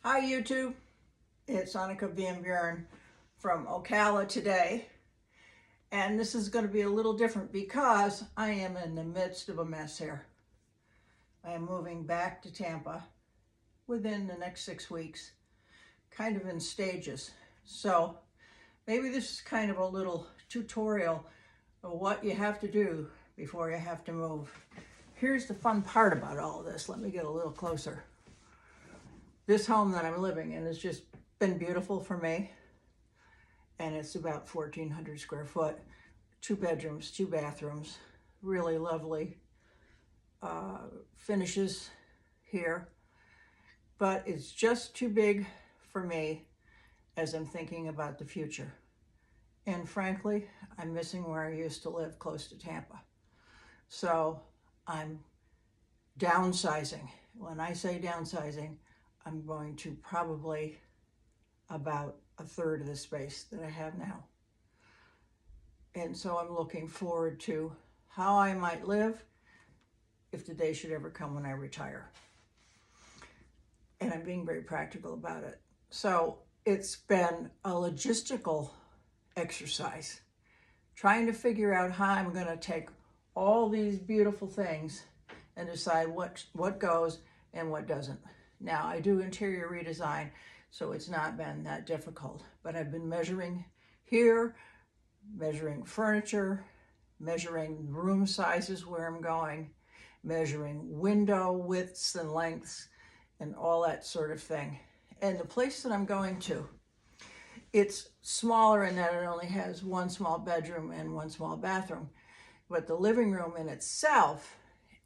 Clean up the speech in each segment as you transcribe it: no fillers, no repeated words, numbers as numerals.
Hi YouTube, it's Anneke Van Buren from Ocala today, and this is going to be a little different because I am in the midst of a mess here. I am moving back to Tampa within the next 6 weeks, kind of in stages. So maybe this is kind of a little tutorial of what you have to do before you have to move. Here's the fun part about all of this. Let me get a little closer. This home that I'm living in has just been beautiful for me, and it's about 1,400 square foot, 2 bedrooms, 2 bathrooms, really lovely finishes here, but it's just too big for me as I'm thinking about the future. And frankly, I'm missing where I used to live close to Tampa. So I'm downsizing. When I say downsizing, I'm going to probably about a third of the space that I have now. And so I'm looking forward to how I might live if the day should ever come when I retire. And I'm being very practical about it. So it's been a logistical exercise, trying to figure out how I'm going to take all these beautiful things and decide what goes and what doesn't. Now, I do interior redesign, so it's not been that difficult, but I've been measuring here, measuring furniture, measuring room sizes where I'm going, measuring window widths and lengths, and all that sort of thing. And the place that I'm going to, it's smaller in that it only has 1 small bedroom and 1 small bathroom, but the living room in itself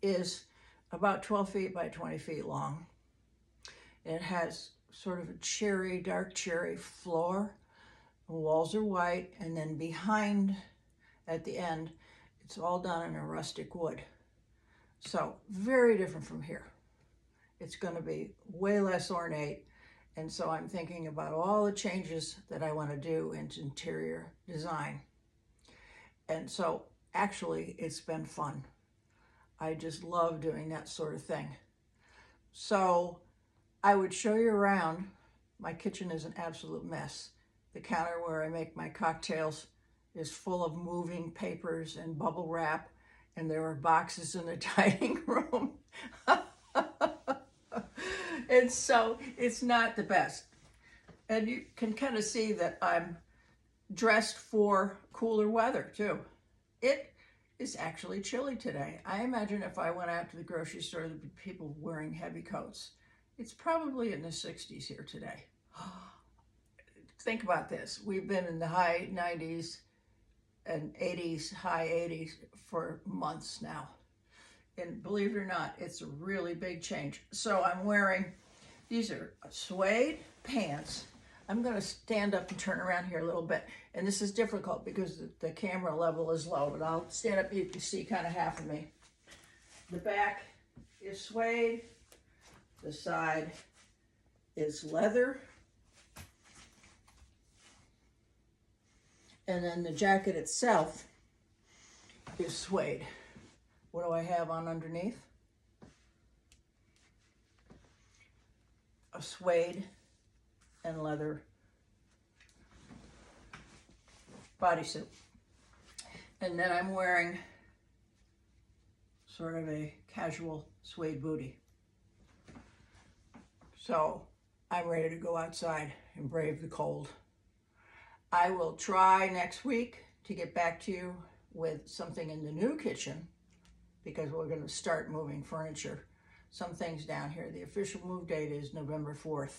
is about 12 feet by 20 feet long. It has sort of a dark cherry floor. The walls are white, and then behind, at the end, it's all done in a rustic wood. So very different from here. It's going to be way less ornate, and so I'm thinking about all the changes that I want to do into interior design. And so actually, it's been fun. I just love doing that sort of thing. So I would show you around. My kitchen is an absolute mess. The counter where I make my cocktails is full of moving papers and bubble wrap, and there are boxes in the dining room. And so it's not the best. And you can kind of see that I'm dressed for cooler weather too. It is actually chilly today. I imagine if I went out to the grocery store, there'd be people wearing heavy coats. It's probably in the 60s here today. Think about this. We've been in the high 90s and 80s, high 80s for months now. And believe it or not, it's a really big change. So I'm wearing, these are suede pants. I'm going to stand up and turn around here a little bit. And this is difficult because the camera level is low, but I'll stand up, you can see kind of half of me. The back is suede. The side is leather. And then the jacket itself is suede. What do I have on underneath? A suede and leather bodysuit. And then I'm wearing sort of a casual suede bootie. So I'm ready to go outside and brave the cold. I will try next week to get back to you with something in the new kitchen because we're going to start moving furniture. Some things down here. The official move date is November 4th.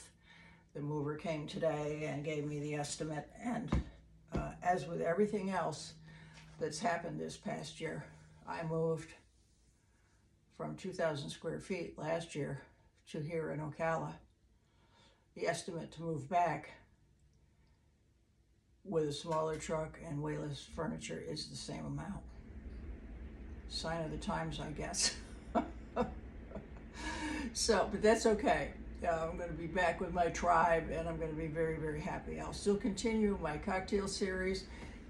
The mover came today and gave me the estimate, and as with everything else that's happened this past year, I moved from 2,000 square feet last year to here in Ocala. The estimate to move back with a smaller truck and way less furniture is the same amount. Sign of the times, I guess. So, but that's okay. I'm going to be back with my tribe, and I'm going to be very, very happy. I'll still continue my cocktail series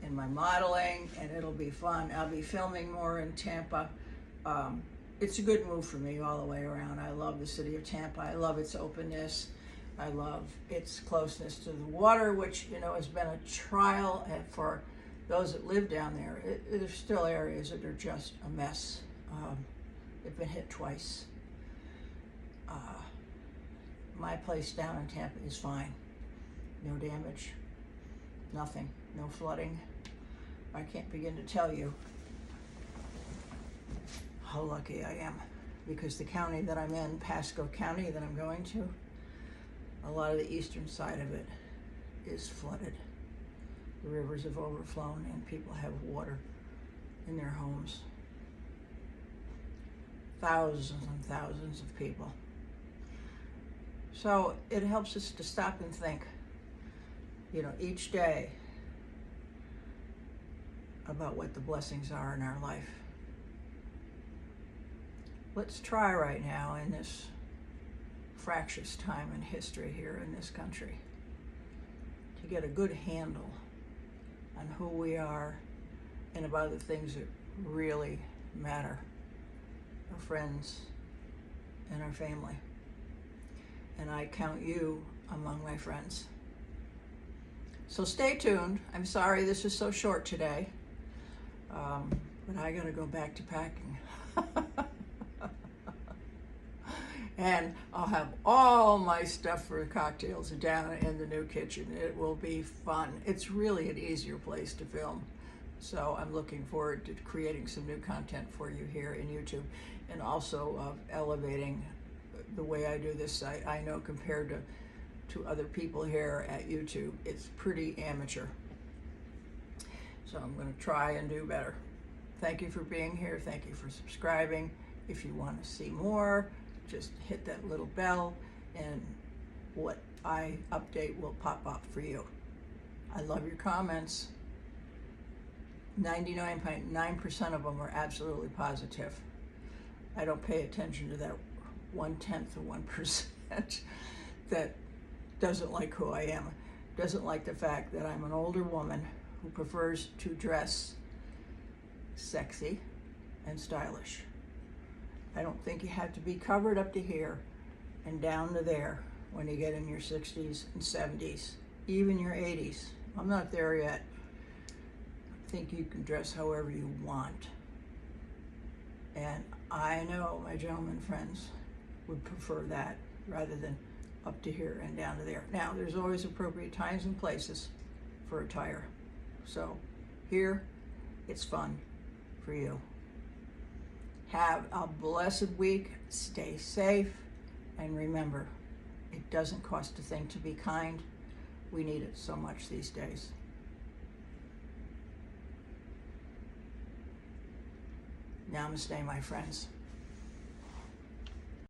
and my modeling, and it'll be fun. I'll be filming more in Tampa. It's a good move for me all the way around. I love the city of Tampa. I love its openness. I love its closeness to the water, which, you know, has been a trial for those that live down there. There's still areas that are just a mess. They've been hit twice. My place down in Tampa is fine. No damage, nothing, no flooding. I can't begin to tell you how lucky I am, because the county that I'm in, Pasco County that I'm going to, a lot of the eastern side of it is flooded. The rivers have overflown and people have water in their homes. Thousands and thousands of people. So it helps us to stop and think, you know, each day about what the blessings are in our life. Let's try right now in this fractious time in history here in this country to get a good handle on who we are and about the things that really matter, our friends and our family. And I count you among my friends. So stay tuned. I'm sorry this is so short today, but I gotta go back to packing. And I'll have all my stuff for cocktails down in the new kitchen. It will be fun. It's really an easier place to film. So I'm looking forward to creating some new content for you here in YouTube, and also elevating the way I do this site. I know compared to other people here at YouTube, it's pretty amateur. So I'm going to try and do better. Thank you for being here. Thank you for subscribing. If you want to see more, just hit that little bell and what I update will pop up for you. I love your comments. 99.9% of them are absolutely positive. I don't pay attention to that 1/10 of 1% that doesn't like who I am, doesn't like the fact that I'm an older woman who prefers to dress sexy and stylish. I don't think you have to be covered up to here and down to there when you get in your 60s and 70s, even your 80s. I'm not there yet. I think you can dress however you want. And I know my gentleman friends would prefer that rather than up to here and down to there. Now, there's always appropriate times and places for attire. So here, it's fun for you. Have a blessed week, stay safe, and remember, it doesn't cost a thing to be kind. We need it so much these days. Namaste, my friends.